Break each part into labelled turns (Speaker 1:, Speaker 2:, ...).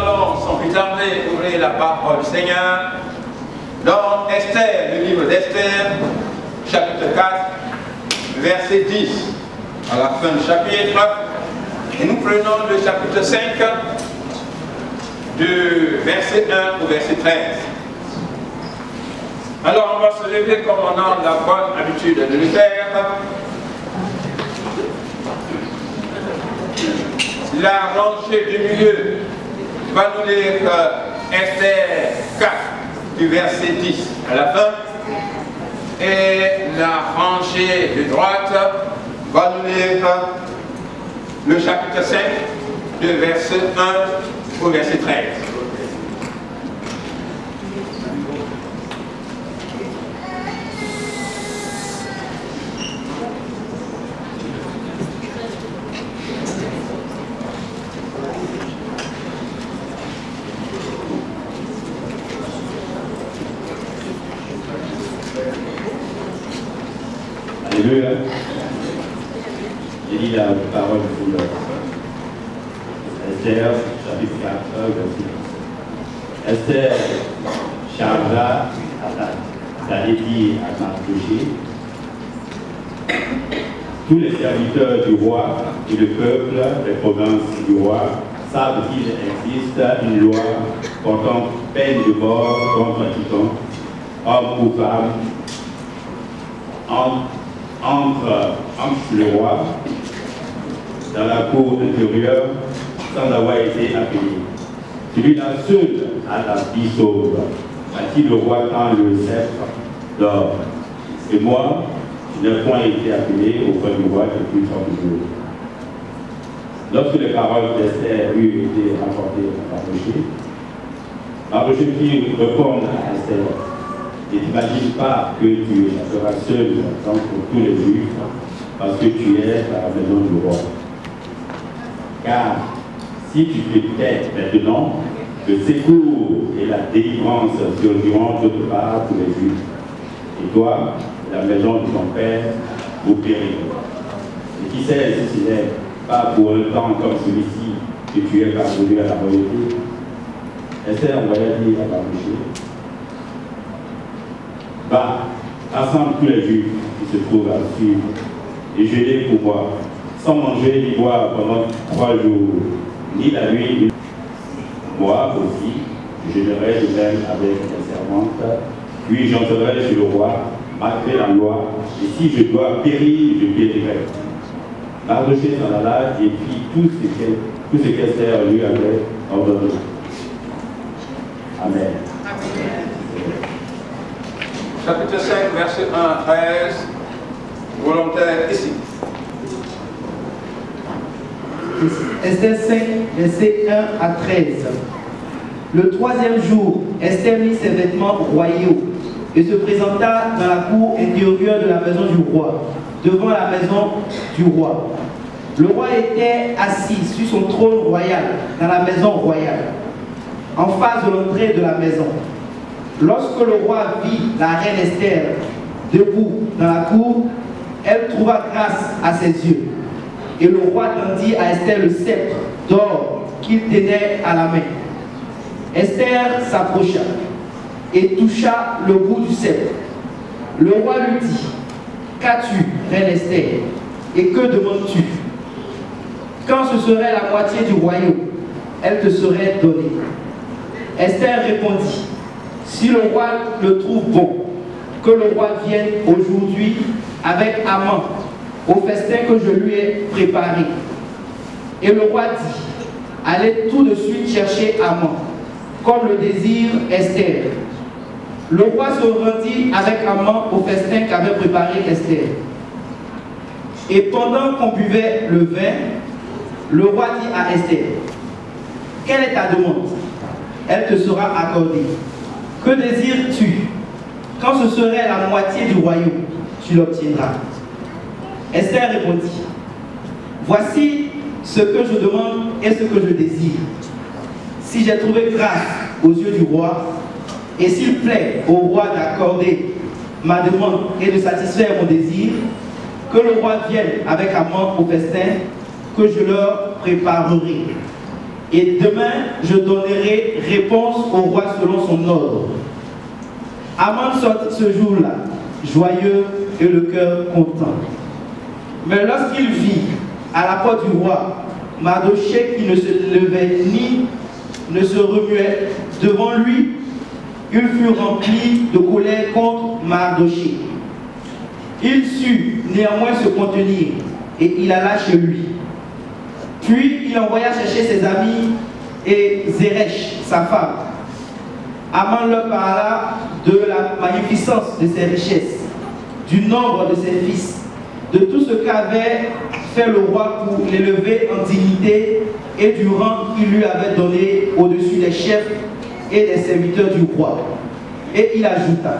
Speaker 1: allons sans plus tarder ouvrir la parole du Seigneur dans Esther, le livre d'Esther, chapitre 4, verset 10, à la fin du chapitre. Et nous prenons le chapitre 5, du verset 1 au verset 13. Alors on va se lever comme on a la bonne habitude de le faire. La rangée du milieu va nous lire Esther 4 du verset 10 à la fin. Et la rangée de droite va nous lire le chapitre 5 du verset 1 au verset 13.
Speaker 2: Alléluia. J'ai dit la parole pour Esther, chapitre 4, verset 1. Esther chargea d'aller dire à Mardochée: tous les serviteurs du roi et le peuple des provinces du roi savent qu'il existe une loi portant peine de mort contre quiconque, homme ou femme, entre le roi dans la cour intérieure sans avoir été appelé. Celui-là seul a la vie sauve, à qui le roi tend le sceptre d'or. Et moi, je n'ai point été appelé auprès du roi depuis 30 jours. Lorsque les paroles d'Esther eurent été rapportées à Mardochée fit répondre à Esther: ne t'imagine pas que tu seras seul entre tous les Juifs, parce que tu es à la maison du roi. Car si tu te tais maintenant, le secours et la délivrance surgiront d'autre part pour les Juifs. Et toi, la maison de ton père, vous périrez. Et qui sait si ce n'est pas pour un temps comme celui-ci que tu es parvenu à la royauté. Esther envoya dire à Mardochée: va, rassemble tous les Juifs qui se trouvent à suivre et jeûner pour boire, sans manger ni boire pendant 3 jours, ni la nuit, ni moi aussi, je jeûnerai de même avec les servantes, puis j'entrerai sur le roi, malgré la loi, et si je dois périr, je périrai. Mardochée s'en alla et fit tout ce qu'Esther lui avait ordonné. Amen.
Speaker 1: Chapitre 5, verset 1 à 13, volontaire ici.
Speaker 3: Esther 5, verset 1 à 13. Le 3e jour, Esther mit ses vêtements royaux et se présenta dans la cour intérieure de la maison du roi, devant la maison du roi. Le roi était assis sur son trône royal dans la maison royale, en face de l'entrée de la maison. Lorsque le roi vit la reine Esther debout dans la cour, elle trouva grâce à ses yeux. Et le roi tendit à Esther le sceptre d'or qu'il tenait à la main. Esther s'approcha et toucha le bout du sceptre. Le roi lui dit: qu'as-tu, reine Esther, et que demandes-tu? Quand ce serait la moitié du royaume, elle te serait donnée. Esther répondit: si le roi le trouve bon, que le roi vienne aujourd'hui avec Haman au festin que je lui ai préparé. Et le roi dit: allez tout de suite chercher Haman, comme le désire Esther. Le roi se rendit avec Haman au festin qu'avait préparé Esther. Et pendant qu'on buvait le vin, le roi dit à Esther: quelle est ta demande? Elle te sera accordée. Que désires-tu? Quand ce serait la moitié du royaume, tu l'obtiendras. Esther répondit: voici ce que je demande et ce que je désire. Si j'ai trouvé grâce aux yeux du roi, et s'il plaît au roi d'accorder ma demande et de satisfaire mon désir, que le roi vienne avec Haman au festin que je leur préparerai. et demain je donnerai réponse au roi selon son ordre. Aman sortit ce jour-là, joyeux et le cœur content. Mais lorsqu'il vit à la porte du roi Mardochée qui ne se levait ni ne se remuait devant lui, il fut rempli de colère contre Mardochée. Il sut néanmoins se contenir et il alla chez lui. Puis il envoya chercher ses amis et Zeresh, sa femme. Aman leur parla de la magnificence de ses richesses, du nombre de ses fils, de tout ce qu'avait fait le roi pour l'élever en dignité et du rang qu'il lui avait donné au-dessus des chefs et des serviteurs du roi. Et il ajouta: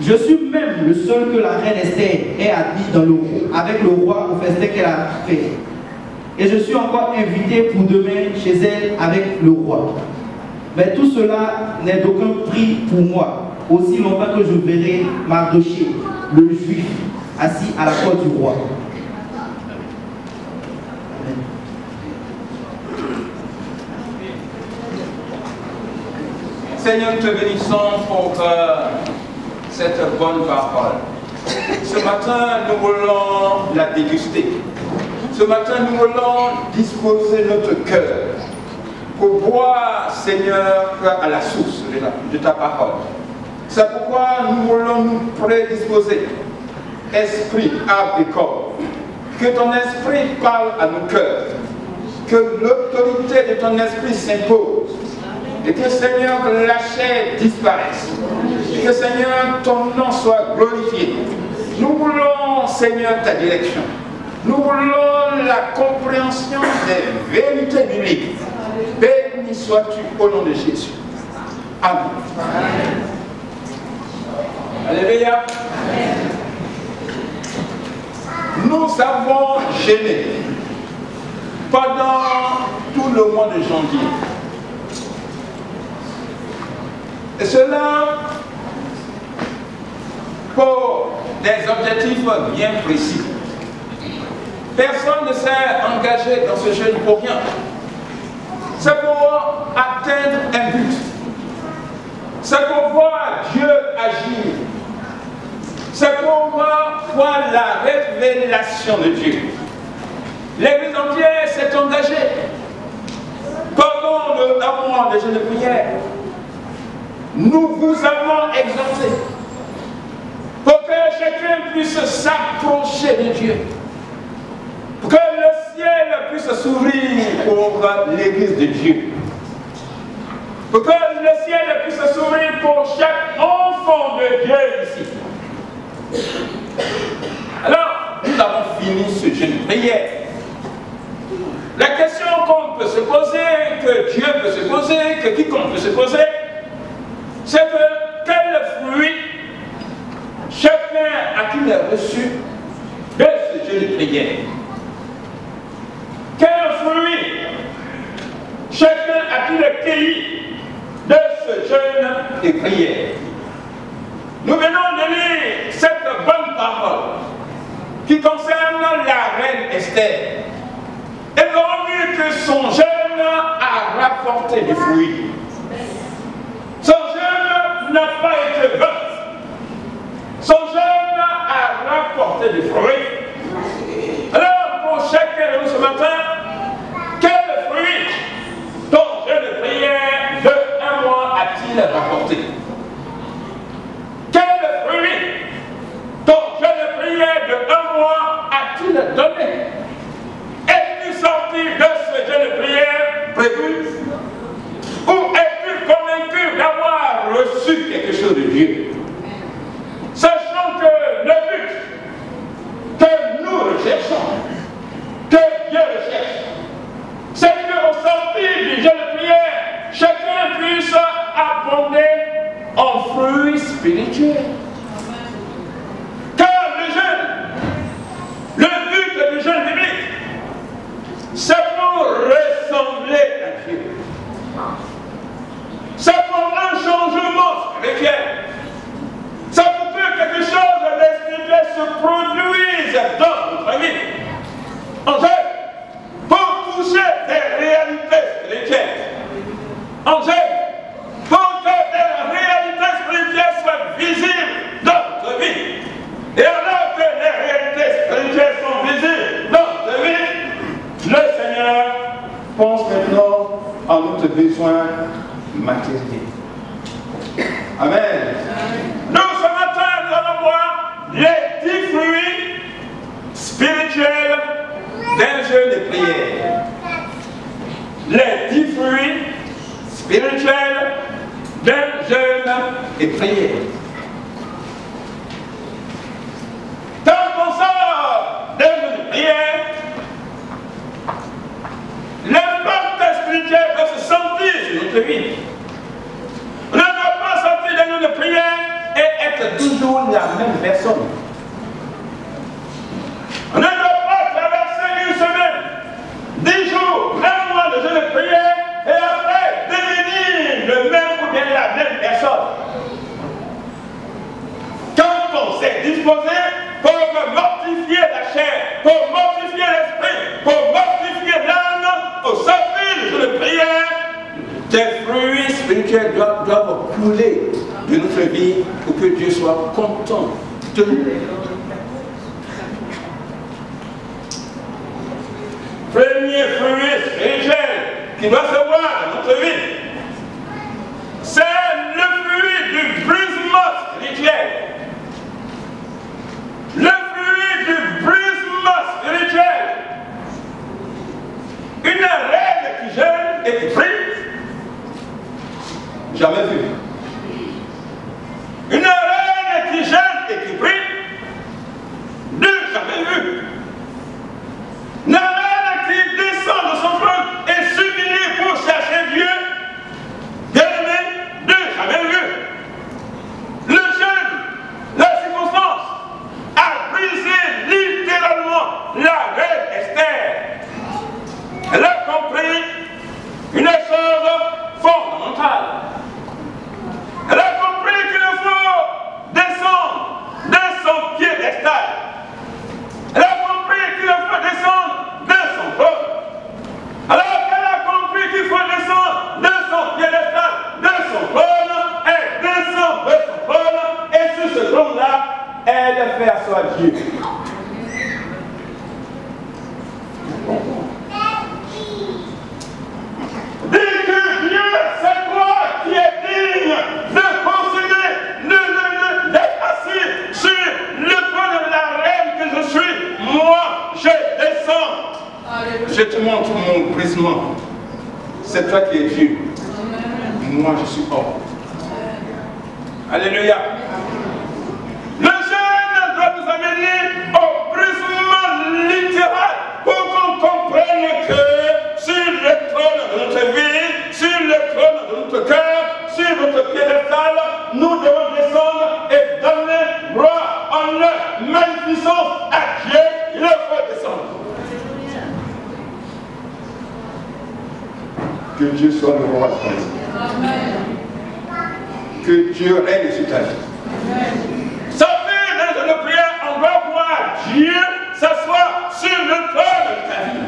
Speaker 3: je suis même le seul que la reine Esther ait admis avec le roi au festin qu'elle a fait. Et je suis encore invité pour demain chez elle avec le roi. Mais tout cela n'est d'aucun prix pour moi, aussi longtemps que je verrai Mardochée, le juif, assis à la porte du roi.
Speaker 1: Seigneur, nous te bénissons pour cette bonne parole. Ce matin, nous voulons la déguster. Ce matin, nous voulons disposer notre cœur pour boire, Seigneur, à la source de ta parole. C'est pourquoi nous voulons nous prédisposer, esprit, âme et corps. Que ton esprit parle à nos cœurs. Que l'autorité de ton esprit s'impose. Et que, Seigneur, la chair disparaisse. Et que, Seigneur, ton nom soit glorifié. Nous voulons, Seigneur, ta direction. Nous voulons la compréhension des vérités bibliques. Béni sois-tu au nom de Jésus. Amen. Alléluia. Nous avons jeûné pendant tout le mois de janvier. Et cela pour des objectifs bien précis. Personne ne s'est engagé dans ce jeûne pour rien. C'est pour atteindre un but. C'est pour voir Dieu agir. C'est pour voir la révélation de Dieu. L'Église entière s'est engagée pendant un mois de jeûne de prière. Nous vous avons exhorté pour que chacun puisse s'approcher de Dieu. Pour que le ciel puisse s'ouvrir pour l'Église de Dieu. Pour que le ciel puisse s'ouvrir pour chaque enfant de Dieu ici. Alors, nous avons fini ce jeûne de prière. La question qu'on peut se poser, que Dieu peut se poser, que quiconque peut se poser, c'est que quel fruit chacun a-t-il reçu de ce jeûne de prière? Quel fruit chacun a-t-il cueilli de ce jeûne de prière? Nous venons de lire cette bonne parole qui concerne la reine Esther. Et nous avons vu que son jeûne a rapporté des fruits. Son jeûne n'a pas été vain. Son jeûne a rapporté des fruits. Alors, pour chacun de nous ce matin, quel fruit ton jeûne de prière de un mois a-t-il rapporté? Quel fruit ton jeûne de prière de un mois a-t-il donné? Es-tu sorti de ce jeûne de prière prévu? Ou es-tu convaincu d'avoir reçu quelque chose de Dieu? Sachant que le but que nous recherchons, que Dieu recherche, c'est qu'au sortir du jeûne de prière, chacun puisse abonder en fruits spirituels. Car le jeûne, le but du jeûne biblique, c'est pour ressembler à Dieu. C'est pour un changement spirituel. C'est pour que quelque chose de spirituel se produise dans notre vie. En fait, pour toucher des réalités en jeûne, pour que des réalités spirituelles soient visibles dans notre vie. Et alors que les réalités spirituelles sont visibles dans notre vie, le Seigneur pense maintenant à notre besoin matériel. Amen. Nous, ce matin, nous allons voir les 10 fruits spirituels d'un jeûne et prière. Les 10 fruits spirituels d'un jeûne et prière. Quand on sort d'un jeûne et prière, l'impact spirituel va se sentir sur notre vie. On ne doit pas sortir d'un jeûne de prière et être toujours la même personne. On ne doit pas traverser une semaine, 10 jours, 1 mois de jeûne de prière et après devenir le même ou bien la même personne. Quand on s'est disposé pour mortifier la chair, pour mortifier l'esprit, pour mortifier l'âme, au sortir du jeûne de prière, des fruits spirituels doivent couler de notre vie pour que Dieu soit content de nous. Premier fruit spirituel qui doit se voir dans notre vie, c'est le fruit du brisement spirituel. Le fruit du brisement spirituel. Une reine qui jeûne et qui prie, jamais vu. Une reine qui jeûne et qui prie, jamais vu. Une reine qui descend de son trône et s'humilie pour chercher Dieu, bien aimé, jamais vu. Le jeûne, la circonstance, a brisé littéralement la reine Esther. Elle a compris une chose fondamentale. Elle a compris qu'il faut descendre de son piédestal. Elle a compris qu'il faut descendre de son trône. Alors qu'elle a compris qu'il faut descendre de son piédestal, de son trône, elle descend de son trône, et sur ce trône-là, elle fait asseoir Dieu. Dis que Dieu, c'est toi qui es digne de posséder, d'être assis sur le trône de la reine que je suis. Moi, je descends. Je te montre mon brisement. C'est toi qui es Dieu. Moi, je suis homme. Alléluia. Le jeûne doit nous amener au brisement littéral pour qu'on comprenne que sur le trône de notre vie, sur le trône de notre cœur, sur notre piédestal, nous devons descendre et donner gloire, honneur, magnificence à Dieu. Il faut descendre. Que Dieu soit le roi de ta vie. Que Dieu règne sur ta vie. Sortez dans une prière, on doit voir Dieu s'asseoir sur le trône de ta vie.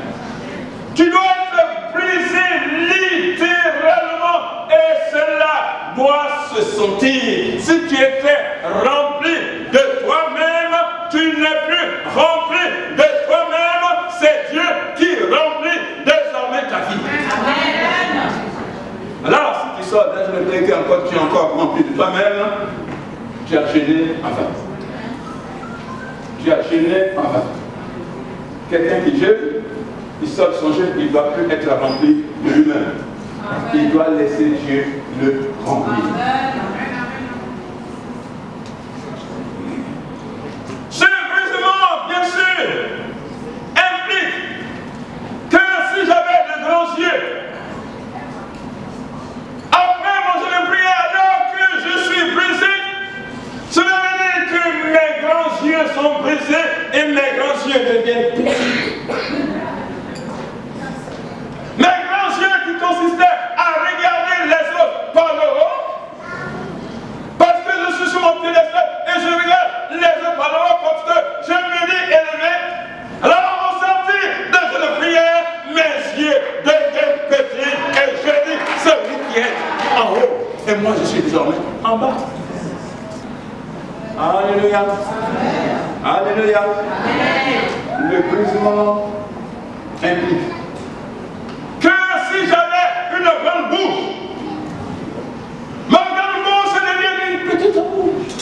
Speaker 1: Tu dois être brisé littéralement et cela doit se sentir. Si tu étais rempli de toi-même, tu n'es plus rempli de toi-même. C'est Dieu qui remplit désormais ta vie. Amen. Alors, si tu sors dans une prière encore, tu es encore rempli de toi-même, tu as gêné en vain. Tu as gêné en vain. Quelqu'un qui jeûne, il sort de son jeûne, il ne doit plus être rempli de lui-même. Il doit laisser Dieu le remplir. Ce brisement, bien sûr, implique que si j'avais de grands yeux, après mon jeûne de prière, alors que je suis brisé, cela veut dire que mes grands yeux sont brisés et mes grands yeux deviennent petits. Mes grands yeux qui consistaient à regarder les autres par le haut, parce que je suis sur mon piédestal et je regarde les autres par le haut parce que je me dis élevé. Alors au sortir de cette prière, mes yeux deviennent petits et je dis celui qui est en haut et moi je suis désormais en bas. Alléluia. Alléluia. Le brisement implique que si j'avais une grande bouche, ma grande bouche devient une petite bouche.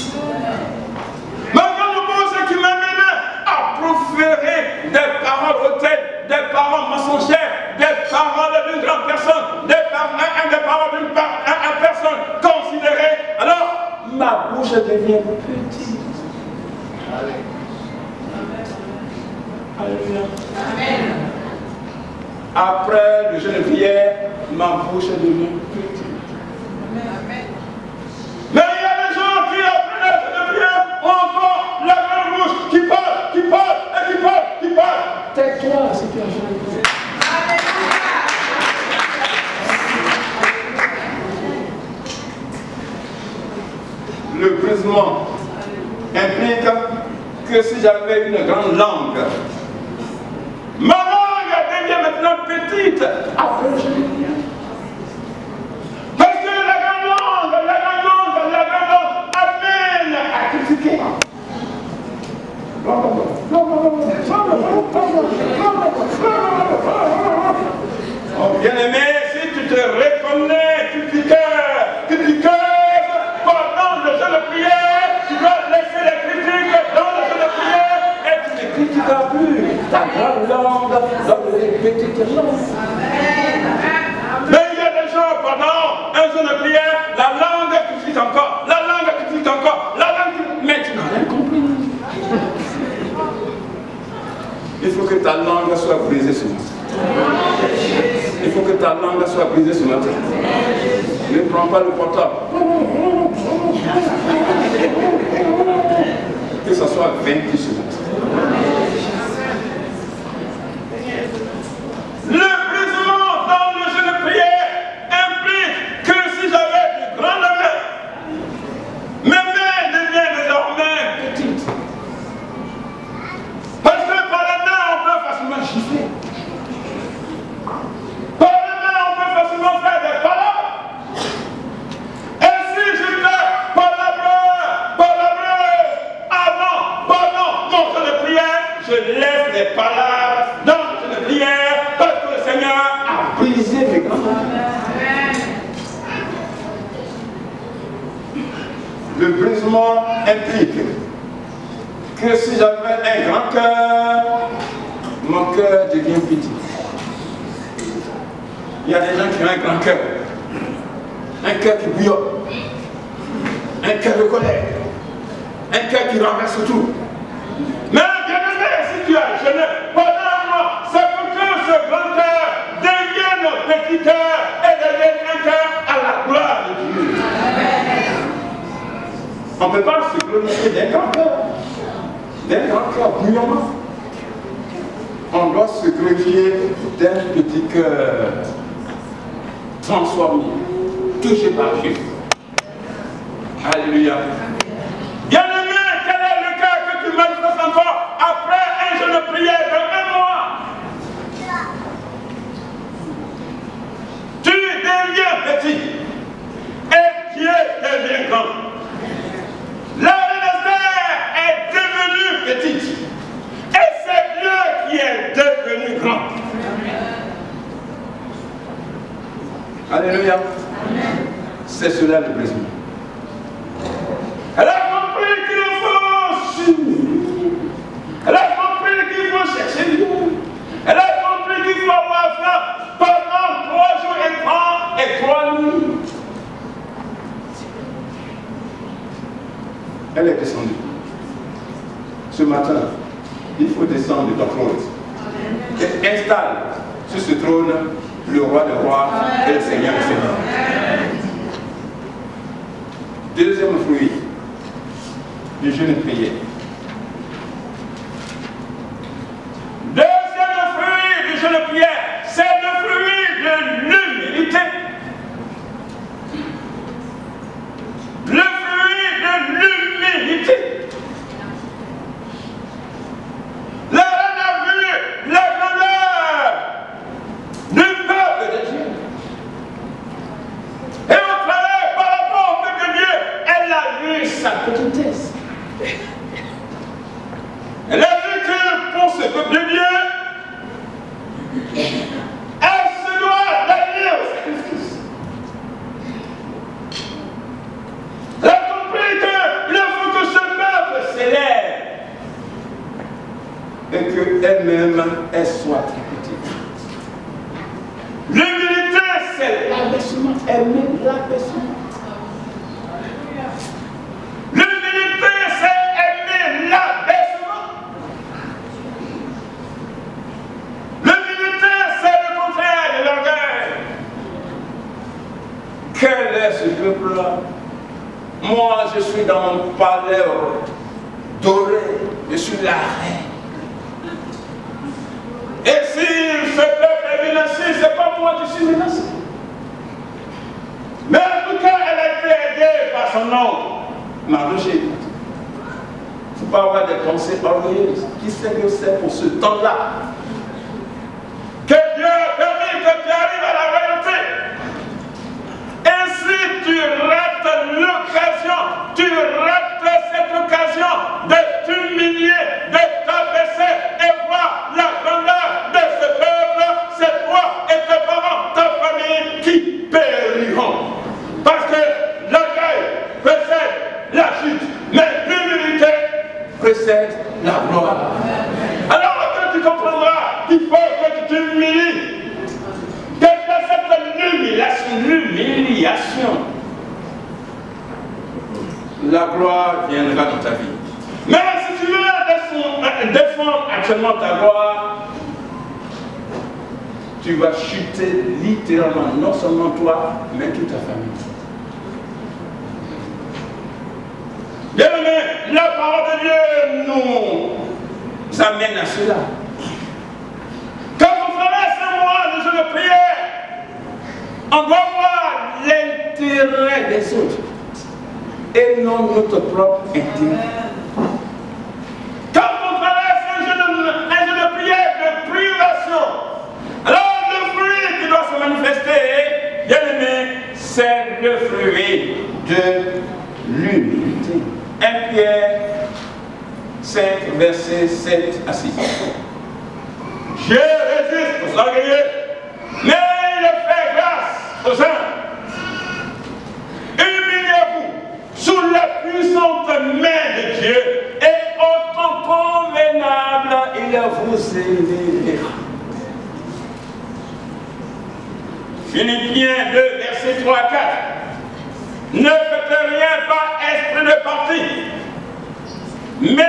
Speaker 1: Ma grande bouche qui m'amenait à proférer des paroles hautaines, des paroles mensongères, des paroles d'une grande personne, des paroles d'une personne considérée. Alors, ma bouche devient petite. Alléluia. Amen. Après le jeûne de prière, ma bouche devient petite. Amen. Mais il y a des gens qui, après le jeûne de prière, ont encore la grande bouche qui parle, qui parle, et qui parle, qui parle. Tais-toi si tu as jeûné de prière. Le brisement implique que si j'avais une grande langue, ma langue devient maintenant petite après le jeûne de prière. Parce que la grande langue amène à critiquer. Oh, bien-aimé, si tu te reconnais critiqueuse pendant le jeûne de prière, tu dois laisser les critiques dans le jeûne de prière et tu ne critiqueras plus ta grande langue dans les petites langues. Mais il y a des gens pendant un jeûne de prière, la langue critique encore, la langue critique encore, la langue critique. Mais tu n'as rien compris. Il faut que ta langue soit brisée ce matin. Il faut que ta langue soit brisée ce matin. Ne prends pas le portable. Que ce soit vaincu ce matin. Le brisement dans le jeûne de prière implique que si j'avais de grandes mains, mes mains deviennent désormais petites. Parce que par la main, on peut facilement gifler. Par la main, on peut facilement faire des paroles. Et si j'étais avant mon temps de prière, je laisse les palabres dans le temps de prière parce que le Seigneur a brisé mes grands. Le brisement implique que si j'avais un grand cœur, mon cœur devient petit. Il y a des gens qui ont un grand cœur, un cœur qui bouillonne, un cœur de colère, un cœur qui renverse tout. Mais bien aimé, si tu as jeûné pendant un mois, c'est pour que ce grand cœur devienne un petit cœur et devienne un cœur à la gloire de Dieu. On ne peut pas se glorifier d'un grand cœur bouillonnant. On doit se glorifier d'un petit cœur transformé, touché par Dieu. Alléluia. Bien-aimé, quel est le cœur que tu manifestes encore après un jeûne de prière de 1 mois? Tu deviens petit et Dieu devient grand. La reine Esther est devenue petite et c'est Dieu qui est devenu grand. Alléluia. C'est cela le brisement. Elle a compris qu'il faut s'unir. Elle a compris qu'il faut chercher Dieu. Elle a compris qu'il faut avoir faim pendant 3 jours et 3 nuits. Elle est descendue. Ce matin, il faut descendre de ton trône et installe sur ce trône le roi des rois et le Seigneur des seigneurs. Deuxième fruit du jeûne de prière. Deuxième fruit du jeûne de prière, c'est le fruit de l'humilité. Le fruit de l'humilité. La reine a vu la grandeur du peuple de Dieu. Et au travers l'abaissement. L'humilité, c'est aimer l'abaissement. L'humilité, c'est le contraire de l'orgueil. Quel est ce peuple-là? Moi, je suis dans mon palais doré, je suis la reine. Et si ce peuple est menacé, ce n'est pas moi qui suis menacé. Mais en tout cas, elle a été aidée par son nom. Mardochée. Il ne faut pas avoir des pensées orgueilleuses. Qui sait que c'est pour ce temps-là que Dieu a permis que tu arrives à la royauté. Et si tu rates l'occasion, tu rates cette occasion de t'humilier, de t'abaisser et voir la grandeur de ce peuple, c'est toi et tes parents, ta famille qui périront. Parce que l'orgueil précède la chute, mais l'humilité précède la gloire. Alors que tu comprendras qu'il faut que tu t'humilies, que tu acceptes l'humiliation, la gloire viendra dans ta vie. Mais si tu veux défendre actuellement ta gloire, tu vas chuter littéralement, non seulement toi, mais toute ta famille. Bien aimé, la parole de Dieu nous amène à cela. Quand on traverse moi, nous sommes prières, on doit voir l'intérêt des autres et non notre propre intérêt. Quand on traverse un jeu de prière, de privation, alors le fruit qui doit se manifester, bien aimé, c'est le fruit de l'humilité. 1 Pierre 5, versets 7 à 6. Je résiste aux orgueilleux, mais il fait grâce aux humbles. Humiliez-vous sous la puissante main de Dieu et au temps convenable, il vous élèvera. Philippiens 2, versets 3 à 4. Ne faites rien par esprit de parti, mais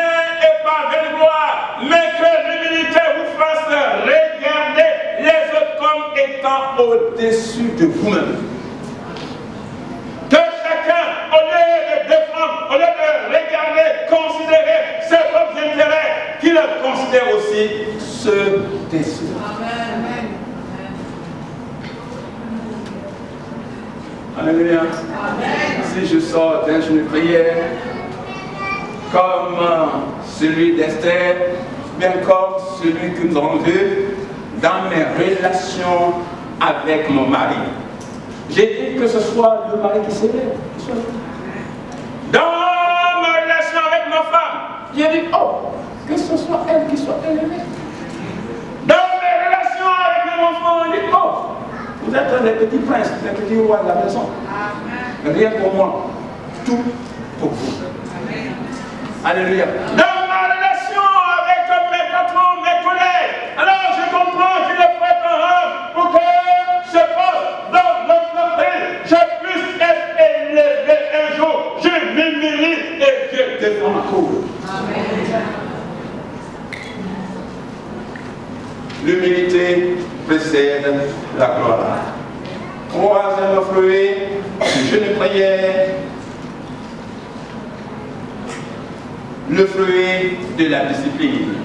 Speaker 1: et par vaine gloire, mais que l'humilité vous fasse regarder les autres comme étant au-dessus de vous-même. Que chacun, au lieu de défendre, au lieu de regarder, considérer ses propres intérêts, qu'il considère aussi ceux des autres. Amen. Alléluia. Si je sors d'un jour de prière, comme celui d'Esther, bien comme celui que nous avons vu dans mes relations avec mon mari. J'ai dit que ce soit le mari qui s'élève. Dans ma relation avec ma femme, j'ai dit, oh, que ce soit elle qui soit élevée. Dans mes relations avec mon enfant, j'ai dit, oh, vous êtes les petits princes, les petits rois de la maison. Amen. Rien pour moi, tout pour vous. Amen. Alléluia. Dans ma relation avec mes patrons, mes collègues, alors je comprends qu'il est prêt pour que ce poste dans l'entreprise, je puisse être élevé un jour. Je m'humilie et Dieu défend ma cause. L'humilité précède la gloire. Troisième fruit, je ne prière, le fruit de la discipline.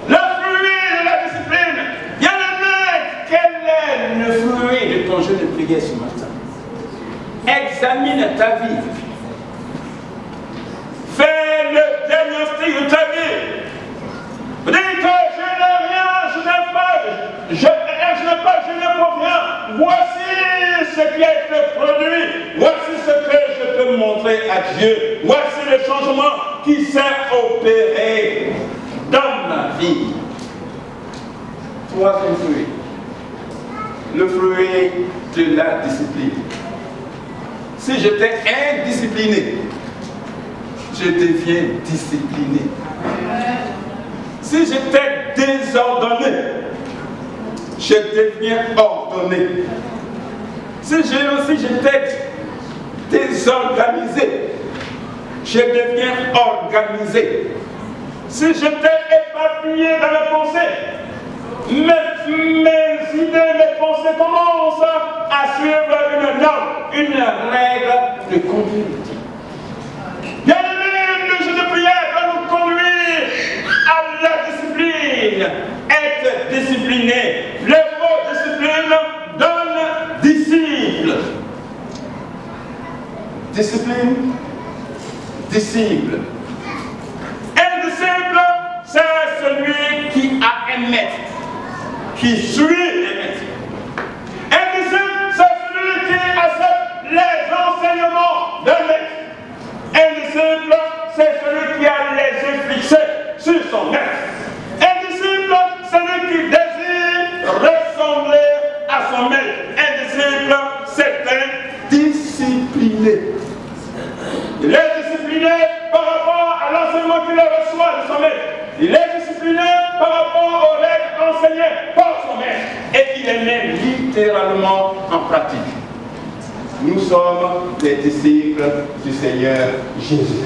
Speaker 1: Le fruit de la discipline. Bien aimé, quel est le fruit de ton jeu de prière ce matin? Examine ta vie. Fais le diagnostic de ta vie. Vous dites que je n'ai rien, je n'ai pas, je n'ai pas rien. Voici ce qui a été produit. Voici ce que je peux montrer à Dieu. Voici le changement qui s'est opéré dans ma vie. Troisième fruit. Le fruit de la discipline. Si j'étais indiscipliné, je deviens discipliné. Si j'étais désordonné, je deviens ordonné. ordonné. Si j'étais désorganisé, je deviens organisé. Si j'étais éparpillé dans mes pensées, mes idées, mes pensées commencent à suivre une norme, une règle de conduite. Bien-aimé, le jeu de prière va nous conduire à la discipline. Être discipliné. Le mot discipline donne disciple. Discipline, disciple. Un disciple, c'est celui qui a un maître, qui suit les maîtres. Un disciple, c'est celui qui accepte les enseignements d'un maître. Un disciple, c'est celui qui a les yeux fixés sur son maître. Un disciple, c'est celui qui désire ressembler à son maître. Un disciple, c'est un discipliné. Il est discipliné par rapport à l'enseignement qu'il reçoit de son maître. Il est discipliné par rapport aux règles enseignées par son maître. Et il les met littéralement en pratique. Nous sommes les disciples du Seigneur Jésus.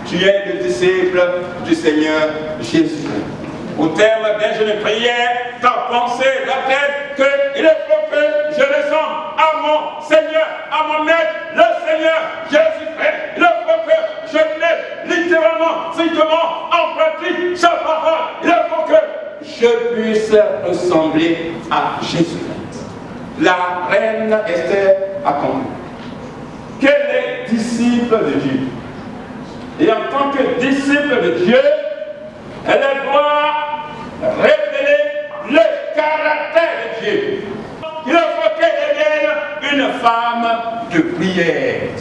Speaker 1: Tu es le disciple du Seigneur Jésus. Au terme d'un jeu de prière, ta pensée doit être qu'il faut que je ressemble à mon Seigneur, à mon Maître, le Seigneur Jésus-Christ. Il faut que je mette littéralement, strictement en pratique sa parole. Il faut que je puisse ressembler à Jésus. La reine Esther a compris qu'elle est disciple de Dieu. Et en tant que disciple de Dieu, elle doit révéler le caractère de Dieu. Il faut qu'elle devienne une femme de prière.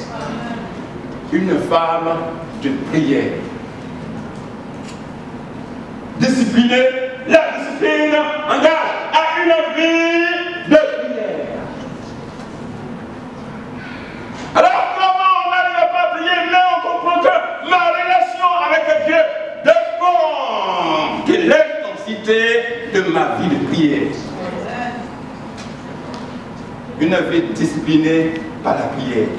Speaker 1: Une femme de prière. Disciplinée, la discipline engage à une vie de prière. Alors comment on n'arrive pas à prier, mais on comprend que ma relation avec Dieu dépend de l'intensité de ma vie de prière. Une vie disciplinée par la prière.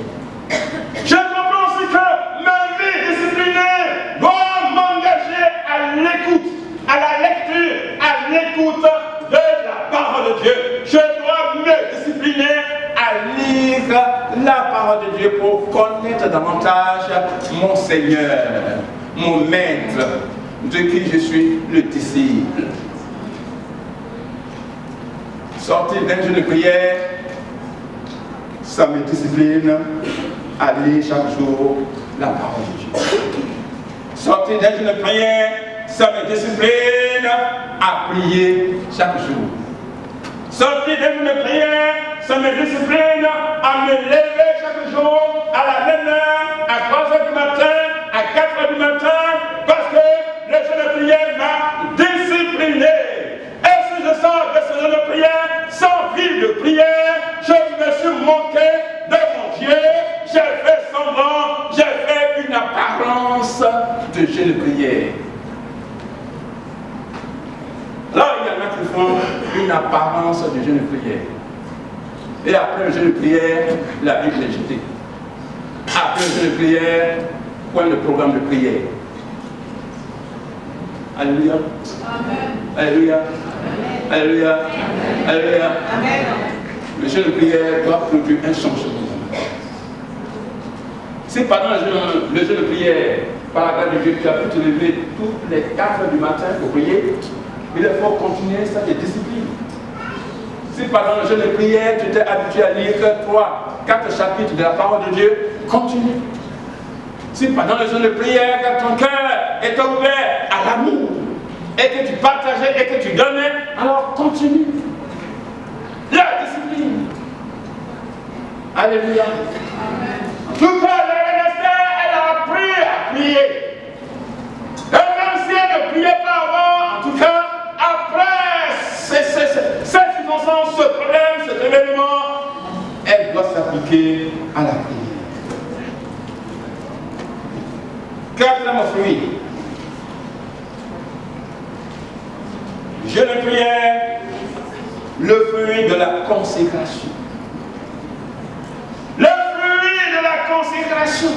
Speaker 1: Je comprends aussi que ma vie disciplinée doit m'engager à l'écoute, à la lecture, à l'écoute de la parole de Dieu. Je dois me discipliner à lire la parole de Dieu pour connaître davantage mon Seigneur, mon Maître, de qui je suis le disciple. Sortir d'un jeu de prière, ça me discipline à lire chaque jour la parole de Dieu. Sortir d'un jeu de prière, ça me discipline à prier chaque jour. Sortir d'un jeu de prière, ça me discipline à me lever chaque jour à la même heure, à 3 h du matin, à 4 h du matin, parce que le jeu de prière m'a discipliné. Et si je sors de ce jeu de prière sans vie de prière, je me suis moqué de mon Dieu, j'ai fait semblant, j'ai fait une apparence de jeu de prière. Là, il y en a qui font une apparence de jeu de prière. Et après le jeu de prière, la Bible est jetée. Après le jeu de prière, point le programme de prière. Alléluia. Amen. Alléluia. Amen. Alléluia. Amen. Alléluia. Amen. Le jeu de prière doit produire un changement. Si pendant le jeu de prière, par la grâce de Dieu, tu as pu te lever toutes les 4 h du matin pour prier, il faut continuer ça de discipline. Si pendant le jeu de prière, tu t'es habitué à lire 3, 4 chapitres de la parole de Dieu, continue. Si pendant le jeu de prière, quand ton cœur est ouvert à l'amour, et que tu partageais et que tu donnais, alors continue. La discipline. Alléluia. En tout cas, la reine Esther, elle a appris à prier. Et même si elle ne priait pas avant, en tout cas, après cette circonstance, ce problème, cet événement, elle doit s'appliquer à la prière. Quatrième fruit. Je ne prière le fruit de la consécration. Le fruit de la consécration.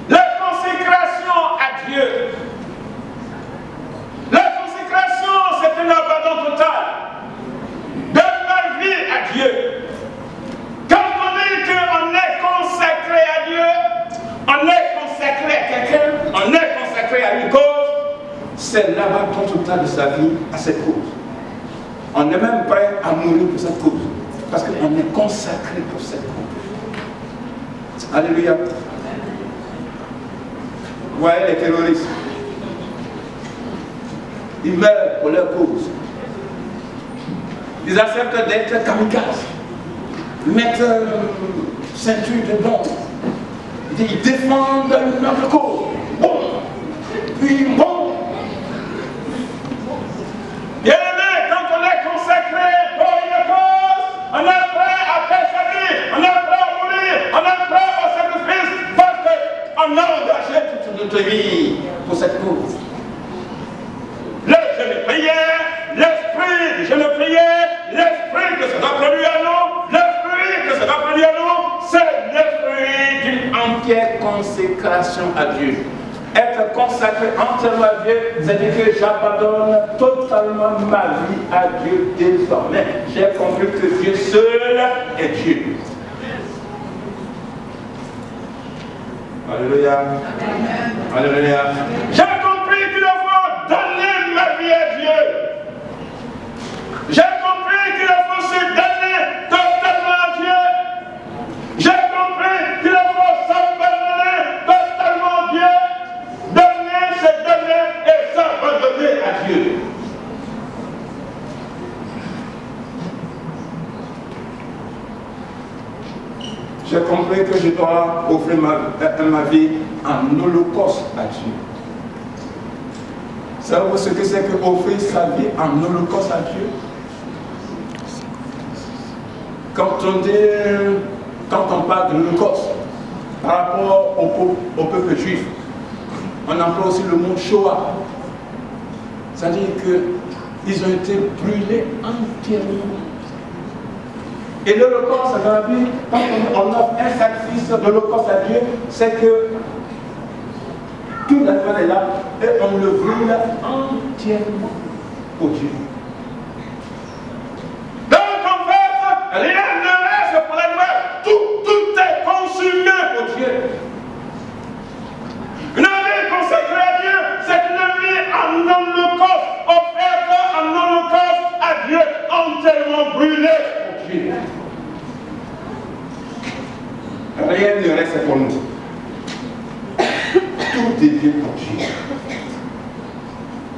Speaker 1: La consécration à Dieu. La consécration, c'est un abandon total de ma vie à Dieu. Quand on dit qu'on est consacré à Dieu, on est consacré à quelqu'un, on est consacré à une cause, c'est l'abandon total de sa vie à cette cause. On est même prêt à mourir pour cette cause, parce qu'on est consacré pour cette cause. Alléluia. Vous voyez les terroristes, ils meurent pour leur cause. Ils acceptent d'être kamikazes, mettre ceinture de bombe. Ils défendent notre cause. Bon, puis bon. Bien aimé, quand on est consacré pour une cause, on est prêt à perdre sa vie, on est prêt à mourir, on est prêt au sacrifice, parce qu'on a engagé toute notre vie pour cette cause. Le jeûne prière, l'esprit du jeûne prière, l'esprit que ça doit produire à nous, le fruit que ça doit produire à nous, c'est le fruit d'une entière consécration à Dieu. Être consacré entièrement à Dieu, c'est-à-dire que j'abandonne totalement ma vie à Dieu désormais. J'ai compris que Dieu seul est Dieu. Alléluia. Alléluia. J'ai compris qu'il faut donner ma vie à Dieu. J'ai compris qu'il faut se donner totalement à Dieu. J'ai compris qu'il faut s'abandonner totalement à Dieu. Donner, c'est donner et s'abandonner à Dieu. J'ai compris que je dois offrir ma vie en holocauste à Dieu. Savez-vous ce que c'est que offrir sa vie en holocauste à Dieu? Quand on parle de l'holocauste par rapport au peuple juif, on emploie aussi le mot Shoah. C'est-à-dire qu'ils ont été brûlés entièrement. Et l'holocauste dans la Bible, quand on offre un sacrifice de l'holocauste à Dieu, c'est que tout l'animal est là et on le brûle entièrement pour Dieu. Donc en fait, rien ne reste pour l'animal, tout est consumé pour Dieu. Une vie consacrée à Dieu, c'est une vie en holocauste, offerte en holocauste à Dieu, entièrement brûlée pour Dieu. Rien ne reste pour nous. Tout devient pour Dieu.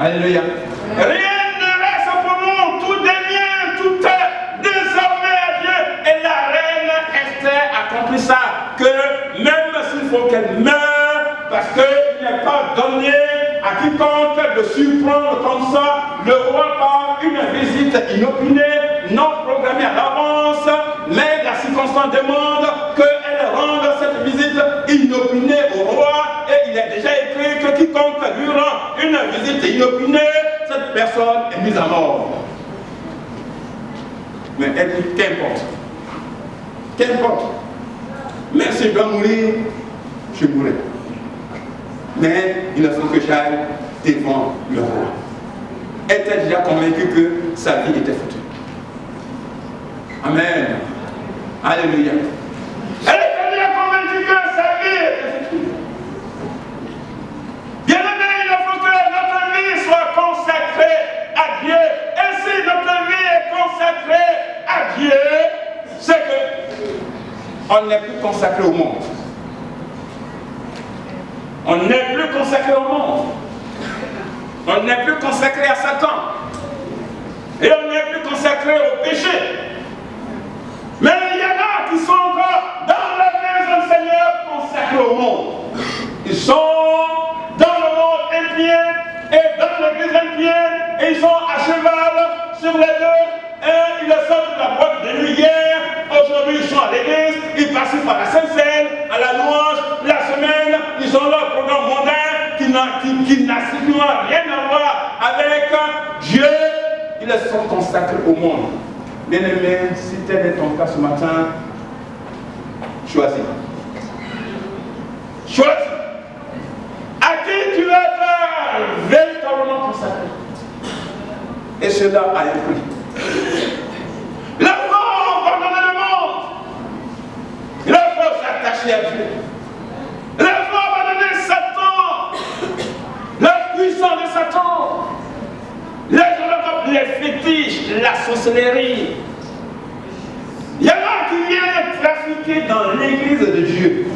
Speaker 1: Alléluia. Rien ne reste pour nous. Tout devient, tout est désormais à Dieu. Et la reine Esther accomplit ça. Que même s'il faut qu'elle meure, parce qu'il n'est pas donné à quiconque de surprendre comme ça le roi par une visite inopinée, non programmée à l'avance, mais la circonstance demande qu'elle rende cette visite inopinée au roi, et il est déjà écrit que quiconque lui rend une visite inopinée, cette personne est mise à mort. Mais elle dit qu'importe. Qu'importe. Mais si je dois mourir, je mourrai. Mais il faut que j'aille devant le roi. Elle était déjà convaincue que sa vie était foutue. Amen. Alléluia. Elle était déjà convaincue que sa vie était foutue. Bien aimé, il faut que notre vie soit consacrée à Dieu. Et si notre vie est consacrée à Dieu, c'est que on n'est plus consacré au monde. On n'est plus consacré au monde. On n'est plus consacré à Satan. Et on n'est plus consacré au péché. Mais il y en a qui sont encore dans la maison du Seigneur consacrés au monde. Ils sont dans le monde impien et dans l'église impienne, et ils sont à cheval sur les deux, et ils sortent de la boîte de nuit hier. Aujourd'hui, ils sont à l'église, ils passent par la Sainte-Seine, à la louange, la semaine, ils ont leur programme mondain qui n'a strictement rien à voir avec Dieu. Ils sont consacrés au monde. Bien-aimé, si tel est ton cas ce matin, choisis. Choisis. À qui tu vas être véritablement consacré. Et cela a un prix. Il faut abandonner le monde. Il faut s'attacher à Dieu. Il faut abandonner Satan. La puissance de Satan. Les fétiches, la sorcellerie. Il y en a qui viennent trafiquer dans l'église de Dieu.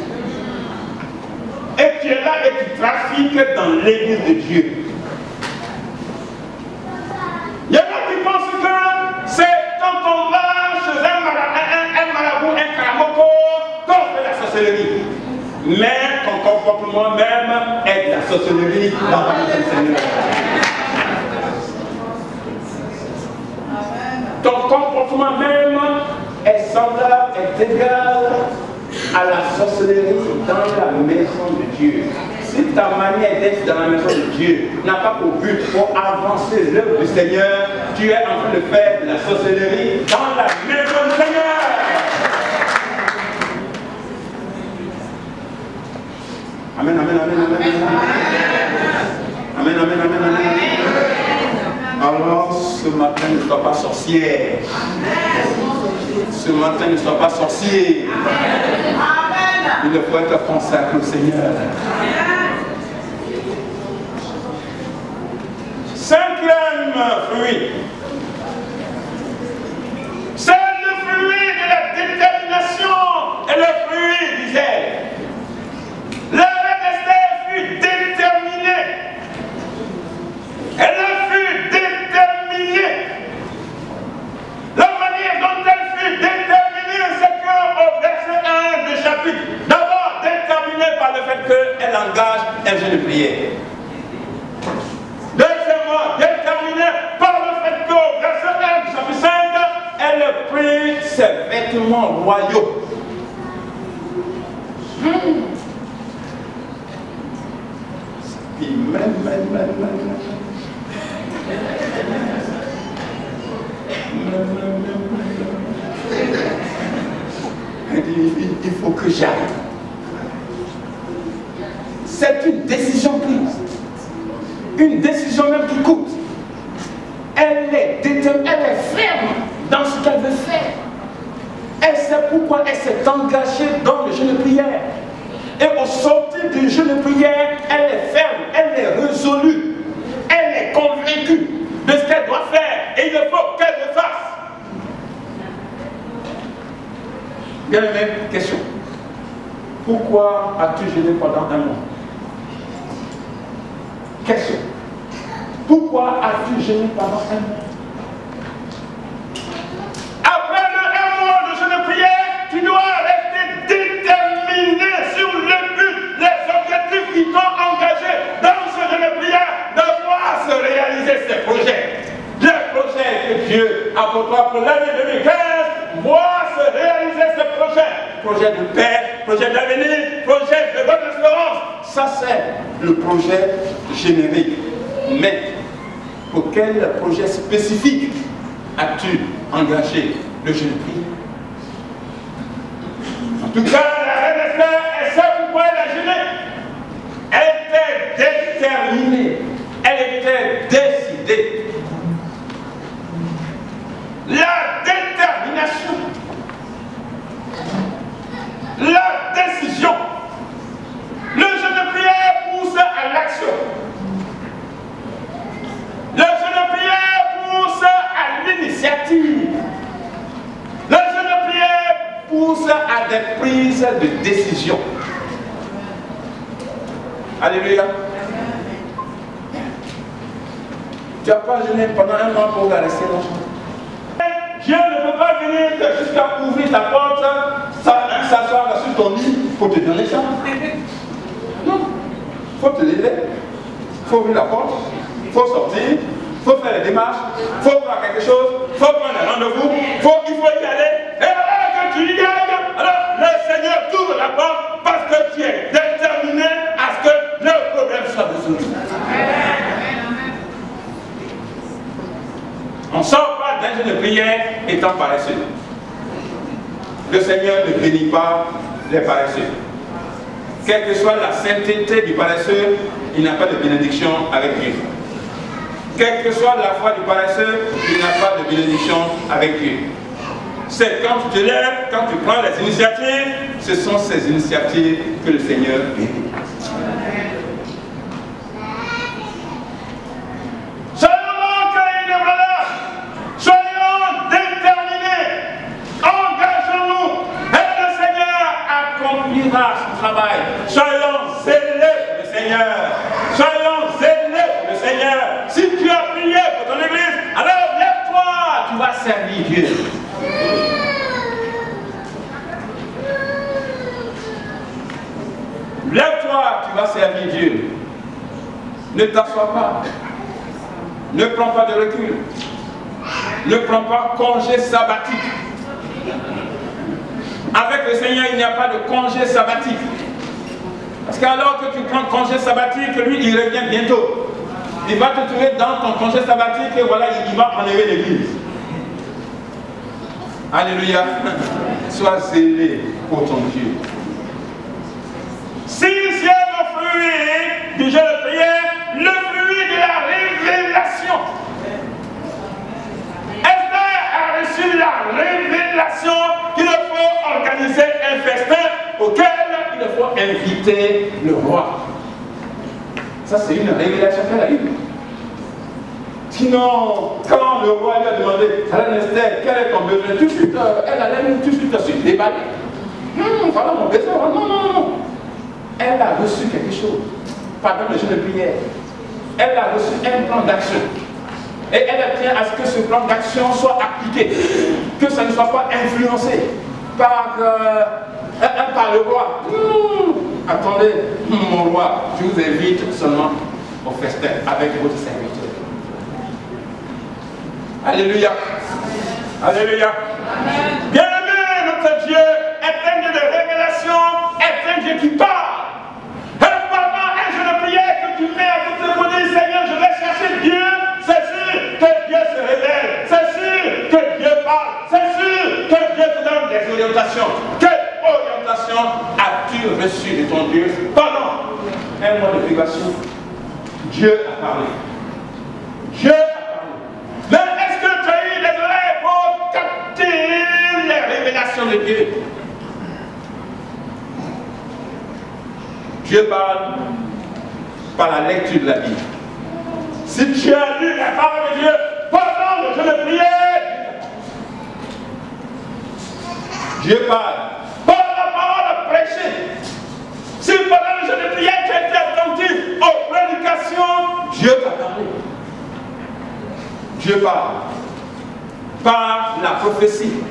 Speaker 1: Et tu es là et tu trafiques dans l'église de Dieu. Il y en a qui pensent que c'est quand on va chez un marabout, un karamoko, qu'on fait la sorcellerie. Mais ton comportement même est de la sorcellerie dans la vie du Seigneur. Ton comportement même est semblable, est égal à la sorcellerie dans la maison de Dieu. Si ta manière d'être dans la maison de Dieu n'a pas pour but pour avancer l'œuvre du Seigneur, tu es en train de faire de la sorcellerie dans la maison du Seigneur. Amen, amen, amen, amen, amen. Amen, amen, amen, amen. Alors, ce matin, ne sois pas sorcière. Ce matin, ne sois pas sorcier. Il faut être consacré au Seigneur. Cinquième fruit. C'est le fruit de la détermination et le fruit du zèle. La reine Esther fut déterminée. Elle fut déterminée. La manière dont elle fut déterminée, c'est qu'au verset 1 du chapitre, d'abord déterminée par le fait qu'elle engage un jeu de prière. Deuxièmement, déterminée par le fait qu'au verset 1 du chapitre 5, elle prit ses vêtements royaux. Puis il faut que j'aille. C'est une décision prise. Une décision même qui coûte. Elle est déterminée, elle est ferme dans ce qu'elle veut faire. Elle sait pourquoi elle s'est engagée dans le jeûne de prière. Et au sortir du jeûne de prière, elle est ferme, elle est résolue, elle est convaincue de ce qu'elle doit faire. Et il faut qu'elle le fasse. Bien aimé, question. Pourquoi as-tu jeûné pendant un mois? Question. Pourquoi as-tu jeûné pendant un mois? Après le 1 mois de jeûne de prière, tu dois rester déterminé sur le but, les objectifs qui t'ont engagé dans ce jeûne de prière, de voir se réaliser ces projets. Les projets que Dieu a pour toi pour l'année 2015, voir se réaliser ces projets. Projet de paix, projet d'avenir, projet de bonne espérance. Ça, c'est le projet générique. Mais pour quel projet spécifique as-tu engagé le jeûne de prière? En tout cas, la reine Esther, elle sait pourquoi elle a jeûné. Elle était déterminée. Elle était décidée. La détermination, la décision, le jeûne de prière pousse à l'action. Le jeûne de prière pousse à l'initiative. Le jeûne de prière pousse à des prises de décision. Alléluia. Tu n'as pas jeûné pendant un mois pour rester là. Dieu ne peut pas venir jusqu'à ouvrir ta porte, s'asseoir sur ton lit pour te donner ça. Non. Il faut te lever, il faut ouvrir la porte, il faut sortir, il faut faire les démarches, il faut voir quelque chose, il faut prendre un rendez-vous, il faut y aller. Et alors que tu y ailles, alors le Seigneur t'ouvre la porte parce que tu es déterminé à ce que le problème soit résolu. On ne sort pas d'un jeûne de prière et étant paresseux. Le Seigneur ne bénit pas les paresseux. Quelle que soit la sainteté du paresseux, il n'a pas de bénédiction avec Dieu. Quelle que soit la foi du paresseux, il n'a pas de bénédiction avec Dieu. C'est quand tu te lèves, quand tu prends les initiatives, ce sont ces initiatives que le Seigneur bénit.
Speaker 4: Son travail. Soyons zélés pour le Seigneur. Soyons zélés pour le Seigneur. Si tu as prié pour ton église, alors lève-toi, tu vas servir Dieu. Lève-toi, tu vas servir Dieu. Ne t'assois pas. Ne prends pas de recul. Ne prends pas congé sabbatique. Avec le Seigneur, il n'y a pas de congé sabbatique. Parce qu'alors que tu prends congé sabbatique, lui, il revient bientôt. Il va te trouver dans ton congé sabbatique et voilà, il va enlever l'église. Alléluia. Sois zélé pour ton Dieu. Si c'est le fruit du jeu de prière, le fruit de la révélation. Esther a reçu la révélation qu'il faut organiser un festin auquel il faut inviter le roi. Ça, c'est une révélation qu'elle a eue. Sinon, quand le roi lui a demandé, Reine Esther, quel est ton besoin, tout de suite, elle allait tout de suite se déballer. Voilà mon besoin. Non, non, non. Elle a reçu quelque chose pendant le jeu de prière. Elle a reçu un plan d'action. Et elle tient à ce que ce plan d'action soit appliqué, que ça ne soit pas influencé par le roi. Attendez, mon roi, je vous invite seulement au festin avec votre serviteur. Alléluia. Alléluia. Bien-aimé, notre Dieu est un Dieu de révélation, est un Dieu qui parle. Pendant un jeu de prière que tu mets à côté pour dire, Seigneur, je vais chercher Dieu. C'est sûr que Dieu se révèle. C'est sûr que Dieu parle. C'est sûr que Dieu te donne des orientations. Quelle orientation as-tu reçue de ton Dieu pendant un mois de privation? Dieu a parlé. Dieu a parlé. Mais est-ce que tu as eu des oreilles pour capter les révélations de Dieu? Dieu parle par la lecture de la Bible. Si tu as lu la parole de Dieu pendant le jeu de prière, Dieu parle par la parole prêchée. Si pendant le jeu de prière tu as été attentif aux prédications, Dieu t'a parlé. Dieu parle par la prophétie.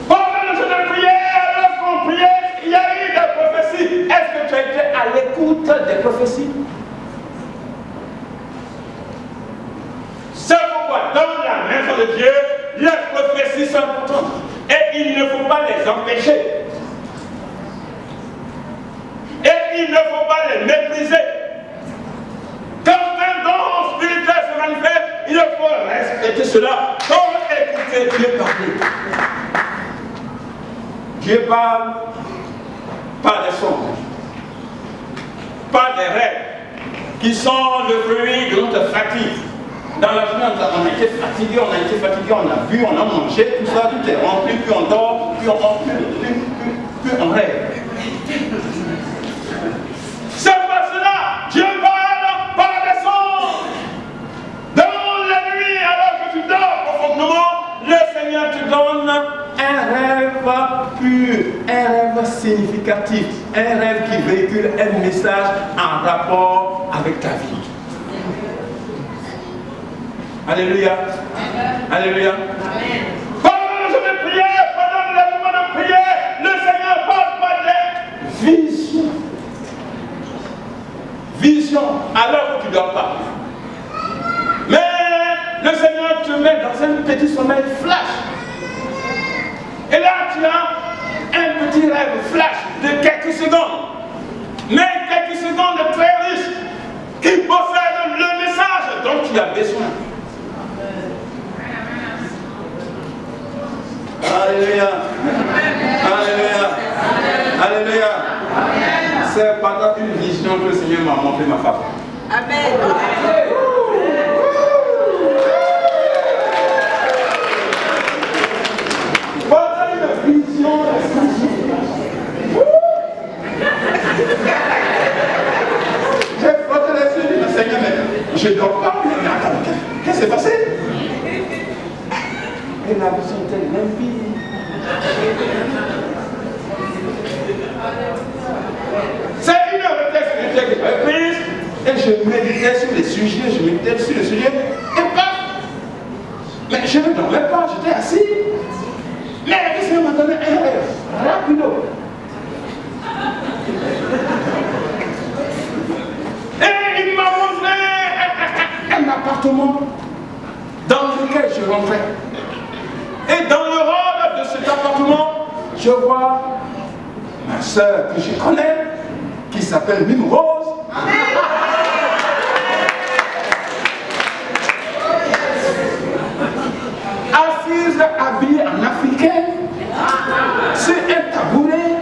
Speaker 4: Pendant le jeu de prière, lorsqu'on priait, il y a eu des prophéties. Est-ce que tu as été à l'écoute des prophéties? C'est pourquoi dans la maison de Dieu, les prophéties sont importantes. Et il ne faut pas les empêcher. Et il ne faut pas les mépriser. Quand un don spirituel se manifeste, il faut respecter cela. Pour écouter Dieu parler. Dieu parle par des songes, par des rêves, qui sont le fruit de notre fatigue. Dans la journée, on a été fatigué, on a bu, on a mangé, tout ça, tout est rempli, puis on dort, puis on rêve. C'est pas cela. Dieu parle par des songes. Dans la nuit, alors que tu dors profondément, le Seigneur te donne un rêve pur, un rêve significatif, un rêve qui véhicule un message en rapport avec ta vie. Alléluia. Alléluia. Pendant le jeu de prière, pendant le moment de prière, le Seigneur parle par des visions. Visions, alors que tu ne dors pas. Mais le Seigneur te met dans un petit sommeil flash. Et là, tu as un petit rêve flash de quelques secondes. Mais quelques secondes très riches qui possèdent le message dont tu as besoin.
Speaker 1: Alléluia. Alléluia. Alléluia. C'est pendant une vision que le Seigneur m'a montré ma femme.
Speaker 5: Amen.
Speaker 1: Pendant une vision, j'ai frotté les yeux, le Seigneur, mais je ne dors pas. Mais attends, qu'est-ce qui s'est passé? Et la vision était limpide. C'est une heure de texte spirituel que j'avais prise et je méditais sur les sujets, et paf! Mais je ne dormais pas, j'étais assis. Mais le Seigneur m'a donné un rêve, rapido. Et il m'a montré un appartement dans lequel je rentrais. Et dans le hall de cet appartement, je vois ma soeur que je connais, qui s'appelle Mime Rose. Assise, habillée en africaine, sur un tabouret,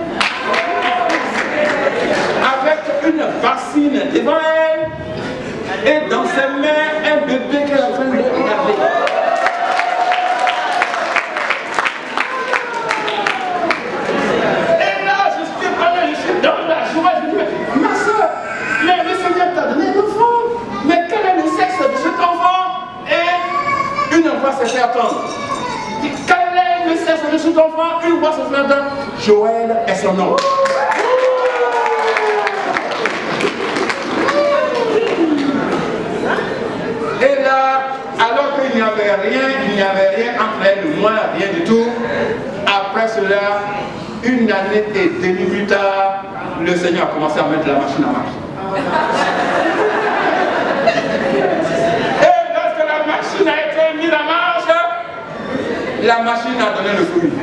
Speaker 1: avec une bassine devant elle, et dans ses mains, un bébé qu'elle est en train de regarder. Se fait attendre. Quel est le sexe de cet enfant? Une voix se fait attendre. Joël est son nom. Et là, alors qu'il n'y avait rien entre elle et moi, rien du tout. Après cela, une année et demie plus tard, le Seigneur a commencé à mettre la machine en marche. Et lorsque la machine a été mise en marche, la machine a donné le fruit.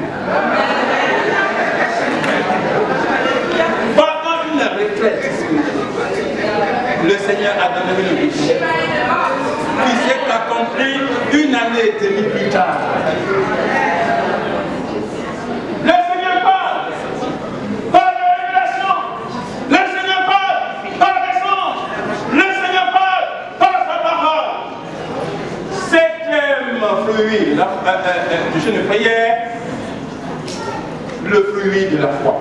Speaker 1: Pendant une retraite, le Seigneur a donné le fruit qui s'est accompli une année et demie plus tard. Le Seigneur parle par la révélation. Le Seigneur parle par les anges. Le Seigneur parle par sa parole. Septième fruit, du jeûne de prière, le fruit de la foi.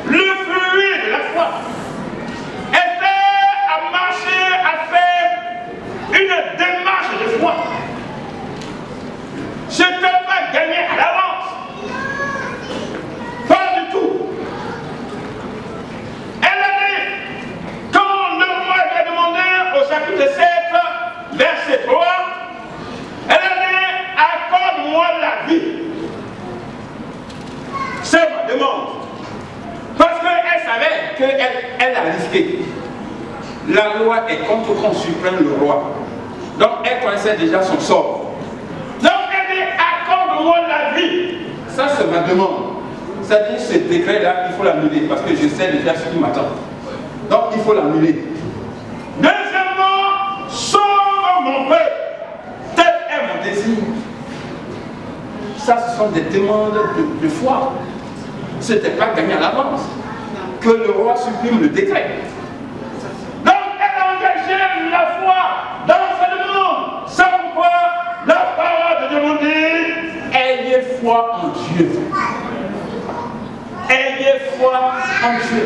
Speaker 1: Le fruit de la foi. Esther a marché, a fait une démarche de foi. Je ne peux pas gagner à l'avance. Pas du tout. Elle a dit, quand le roi lui a demandé au chapitre 7, verset 3, elle a dit, accorde-moi la vie. C'est ma demande. Parce qu'elle savait qu'elle a risqué. La loi est contre qu'on supprime le roi. Donc elle connaissait déjà son sort. Donc elle dit, accorde-moi la vie. Ça c'est ma demande. C'est-à-dire ce décret-là, il faut l'annuler parce que je sais déjà ce qui m'attend. Donc il faut l'annuler. Deuxièmement, sauve mon peuple. Tel est mon désir. Ça, ce sont des demandes de foi. Ce n'était pas gagné à l'avance. Que le roi supprime le décret. Donc elle a engagé la foi dans sa demande. Sans quoi la parole de Dieu nous dit, ayez foi en Dieu. Ayez foi en Dieu.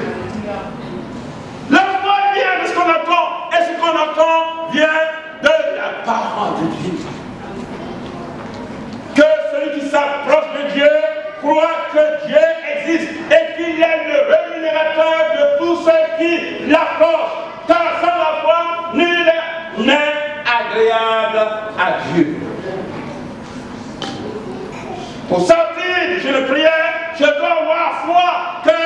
Speaker 1: La foi vient de ce qu'on entend. Et ce qu'on entend vient de la parole de Dieu. Que celui qui s'approche de Dieu croit que Dieu existe et qu'il est le rémunérateur de tous ceux qui l'approchent. Car sans la foi, nul n'est agréable à Dieu. Pour sortir du jeûne de prière, je dois avoir foi que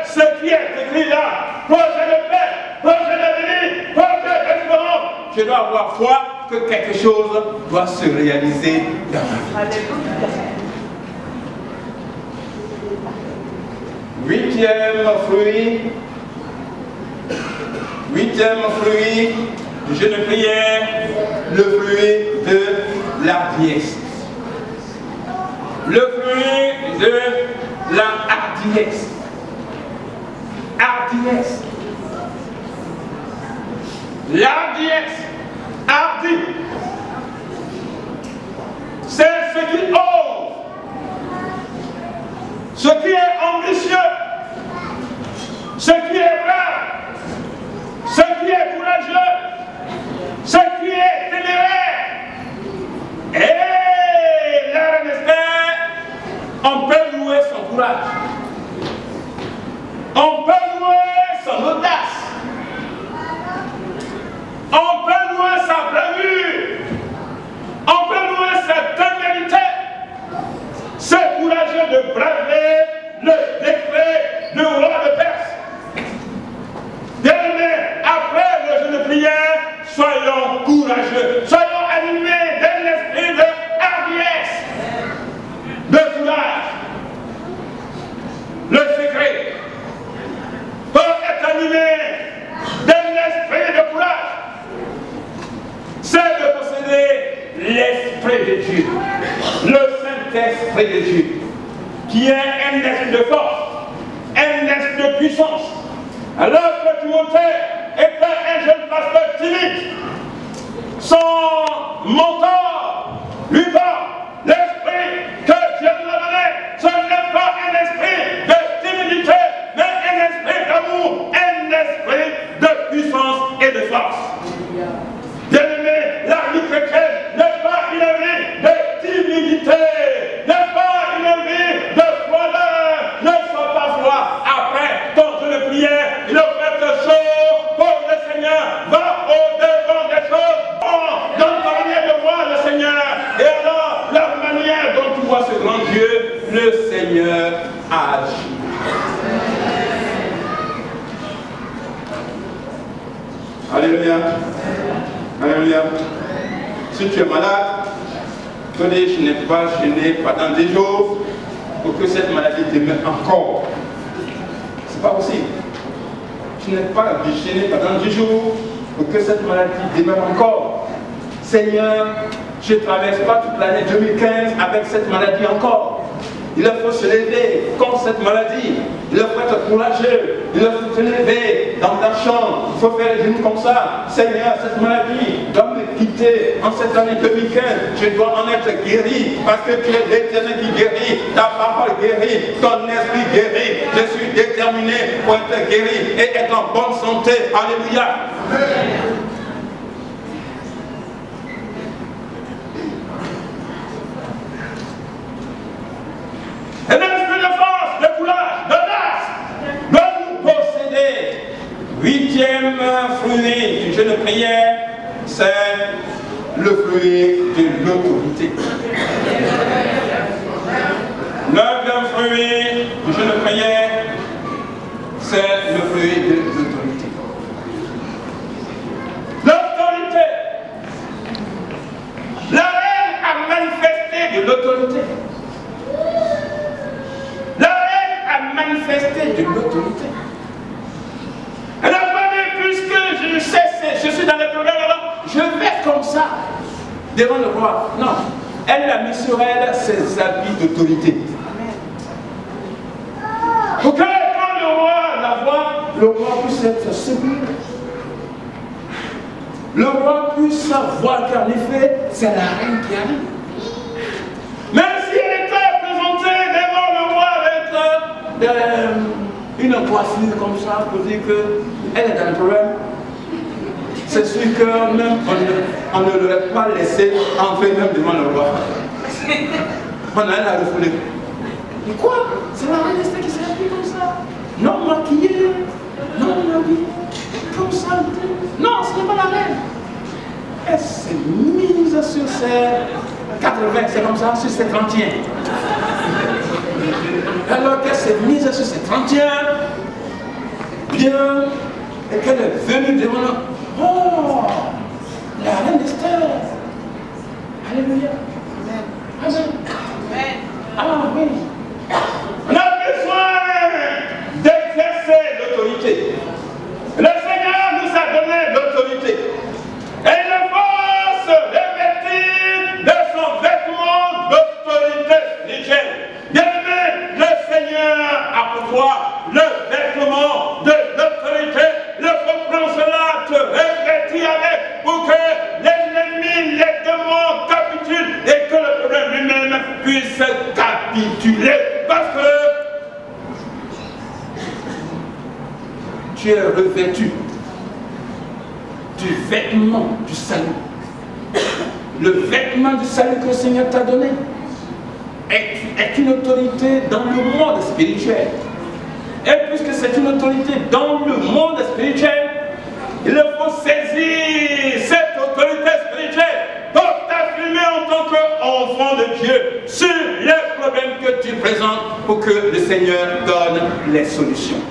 Speaker 1: ce qui est écrit là, projet de paix, projet d'avenir, projet de délivrance, je dois avoir foi que quelque chose doit se réaliser dans ma vie. Huitième fruit du jeûne de prière, le fruit de la pièce. le fruit de la hardiesse. Hardiesse. L'hardiesse, hardi, c'est ce qui ose, ce qui est ambitieux, ce qui est brave, ce qui est courageux, ce qui est téméraire. Et la reine Esther, on peut louer son courage, on peut louer son audace, on peut louer sa bravure, on peut louer sa témérité. C'est courageux de braver le décret du roi de Perse. Bien-aimés, après le jeûne de prière, soyons courageux, soyons animés d'un esprit de hardiesse, de courage. Le secret pour être animé d'un esprit de courage, c'est de posséder l'Esprit de Dieu, le Saint-Esprit de Dieu, qui est un esprit de force, un esprit de puissance. Alors que Timothée était un jeune pasteur timide, son mentor lui parle, l'esprit que Dieu nous a donné, ce n'est pas un esprit de timidité, mais un esprit d'amour, un esprit de puissance et de force. Bien-aimé, la vie chrétienne n'est pas une vie de timidité, n'est pas une vie de froideur. Ne sois pas froid. Après ton jeu de prière, il a fait chaud pour le Seigneur. Va au-devant des choses. Bon, dans ta manière de voir le Seigneur. Et alors, la manière dont tu vois ce grand Dieu, le Seigneur agit. Alléluia. Alléluia. Si tu es malade, je n'ai pas gêné pendant des jours pour que cette maladie demeure encore. C'est pas possible. Tu n'es pas gêné pendant 10 jours pour que cette maladie demeure encore. Seigneur, je ne traverse pas toute l'année 2015 avec cette maladie encore. Il faut se lever contre cette maladie. Il faut être courageux. Il faut se lever dans ta chambre. Il faut faire les genoux comme ça. Seigneur, cette maladie doit me quitter en cette année 2015. Je dois en être guéri parce que tu es l'Éternel qui guérit. Ta parole guérit. Ton esprit guérit. Je suis déterminé pour être guéri et être en bonne santé. Alléluia. Et l'esprit de force, de courage, d'audace, doit nous posséder. 8e fruit du jeûne de prière, c'est le fruit de l'autorité. 9e fruit du jeûne de prière, c'est le fruit de l'autorité. L'autorité. La reine a manifesté de l'autorité. La reine a manifesté de l'autorité. Elle n'a pas dit, puisque je suis dans le programme, alors je vais comme ça devant le roi. Non, elle a mis sur elle ses habits d'autorité. Pour que quand le roi la voit, le roi puisse être séduit. Le roi puisse voir qu'en effet, c'est la reine qui arrive. Même si elle était présentée devant le roi avec une coiffure comme ça, pour dire qu'elle est dans le problème, c'est sûr que même on ne l'aurait pas laissé entrer même devant le roi. On a la refoulée. Mais quoi? C'est la reine Esther qui s'est habillée comme ça? Non maquillée, non habillée, comme ça. Non, ce n'est pas la reine. Elle s'est mise sur ses 80, c'est comme ça, sur ses 31. Alors qu'elle s'est mise sur ses 31, bien, et qu'elle est venue devant nous. Oh, la reine Esther. Alléluia. Amen. Amen. Ah oui. On a besoin d'exercer l'autorité. Le Seigneur nous a donné l'autorité. Et il faut se revêtir de son vêtement d'autorité spirituelle.
Speaker 4: capituler parce que tu es revêtu du vêtement du salut. Le vêtement du salut que le Seigneur t'a donné est une autorité dans le monde spirituel. Et puisque c'est une autorité dans le monde spirituel, il faut saisir cette autorité spirituelle pour t'affirmer en tant qu'enfant de Dieu sur les problèmes que tu présentes pour que le Seigneur donne les solutions.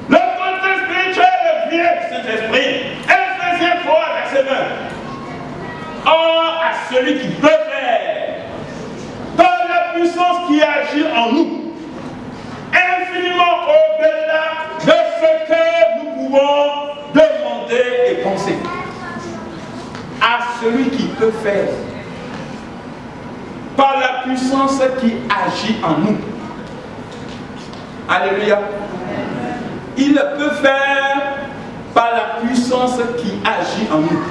Speaker 4: L'autorité spirituelle vient de cet esprit. Ephésiens 3, verset 20. Or, à celui qui peut faire, par la puissance qui agit en nous, infiniment au-delà de ce que nous pouvons demander et penser. À celui qui peut faire, par la puissance qui agit en nous. Alléluia. Il peut faire par la puissance qui agit en nous.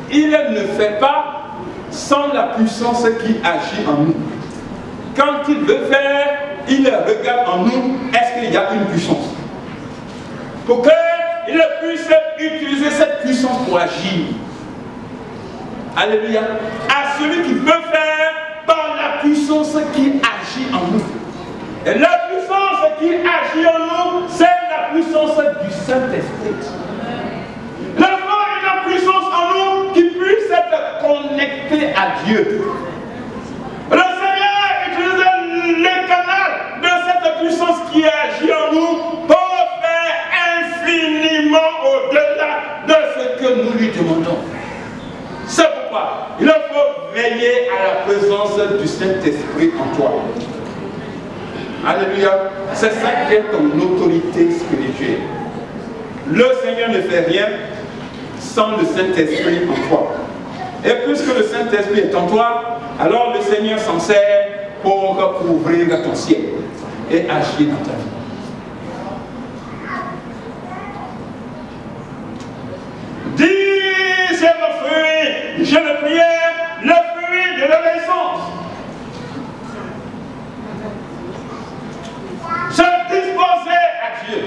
Speaker 4: Il ne fait pas sans la puissance qui agit en nous. Quand il veut faire, il regarde en nous, est-ce qu'il y a une puissance? Pour qu'il puisse utiliser cette puissance pour agir. Alléluia. À celui qui peut faire par la puissance qui agit en nous. Et la puissance qui agit en nous, c'est la puissance du Saint-Esprit. Il faut une puissance en nous qui puisse être connectée à Dieu. Le Seigneur utilise les canaux de cette puissance qui agit en nous pour faire infiniment au-delà de ce que nous lui demandons. C'est pourquoi il faut veiller à la présence du Saint-Esprit en toi. Alléluia. C'est ça qui est ton autorité spirituelle. Le Seigneur ne fait rien sans le Saint-Esprit en toi. Et puisque le Saint-Esprit est en toi, alors le Seigneur s'en sert pour couvrir ton ciel et agir dans ta vie. Dixième fruit, je le priais, le fruit de l'obéissance. Se disposer à Dieu.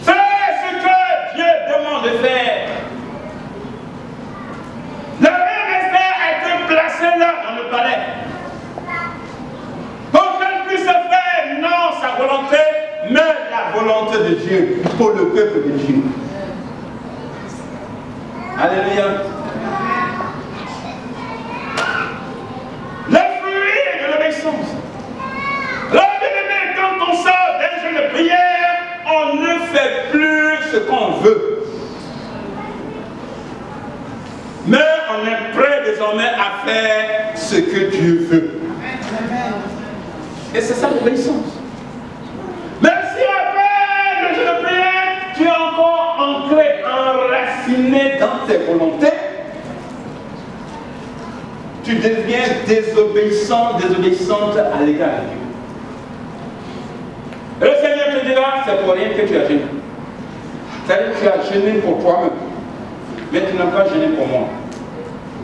Speaker 4: Fais ce que Dieu demande de faire. La reine Esther a été placée là dans le palais pour qu'elle puisse faire non sa volonté, mais la volonté de Dieu pour le peuple de Dieu. Alléluia. Le fruit de l'obéissance. Alors, bien-aimé, quand on sort d'un jeûne de prière, on ne fait plus ce qu'on veut. Mais on est prêt désormais à faire ce que Dieu veut. Et c'est ça l'obéissance. Même si après le jeûne de prière, tu es encore ancré, enraciné dans tes volontés, tu deviens désobéissant, désobéissante à l'égard de Dieu. Et le Seigneur te dira, c'est pour rien que tu as gêné. C'est-à-dire que tu as gêné pour toi-même, mais tu n'as pas gêné pour moi.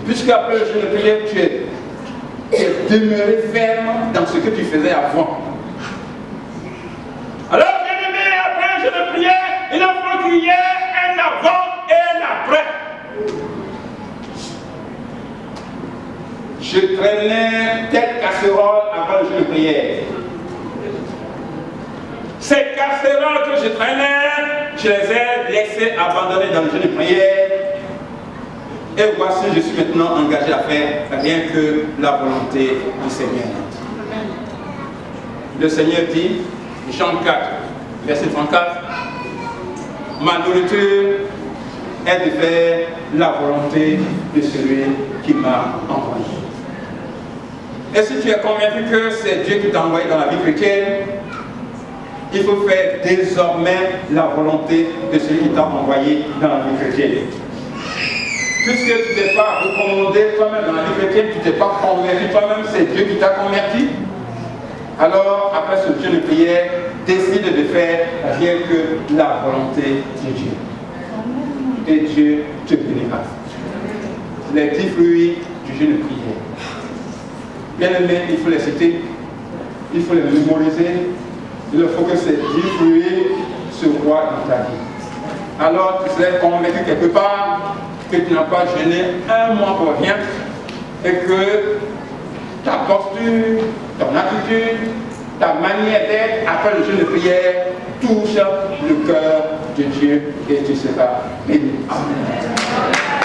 Speaker 4: Puisqu'après le jeûne de prière, tu es demeuré ferme dans ce que tu faisais avant. Alors, bien-aimé, après le jeûne de prière, il faut qu'il y ait un avant et un après. Je traînais telle casserole avant le jeûne de prière. Ces casseroles que je traînais, je les ai laissées abandonner dans le jeûne de prière. Et voici, je suis maintenant engagé à faire rien que la volonté du Seigneur. Le Seigneur dit, Jean 4, verset 34, ma nourriture est de faire la volonté de celui qui m'a envoyé. Et si tu es convaincu que c'est Dieu qui t'a envoyé dans la vie chrétienne, il faut faire désormais la volonté de celui qui t'a envoyé dans la vie chrétienne. Puisque tu ne t'es pas recommandé toi-même dans la vie chrétienne, tu ne t'es pas converti toi-même, c'est Dieu qui t'a converti. Alors, après ce jeûne de prière, décide de faire
Speaker 1: rien que la volonté de Dieu. Et Dieu te bénira. Les 10 fruits du jeûne de prière. Bien aimé, il faut les citer, il faut les mémoriser. Il faut que ces 10 fruits se voient dans ta vie. Alors tu serais convaincu quelque part que tu n'as pas jeûné un mois pour rien et que ta posture, ton attitude, ta manière d'être après le jeûne de prière touche le cœur de Dieu et tu seras béni. Amen.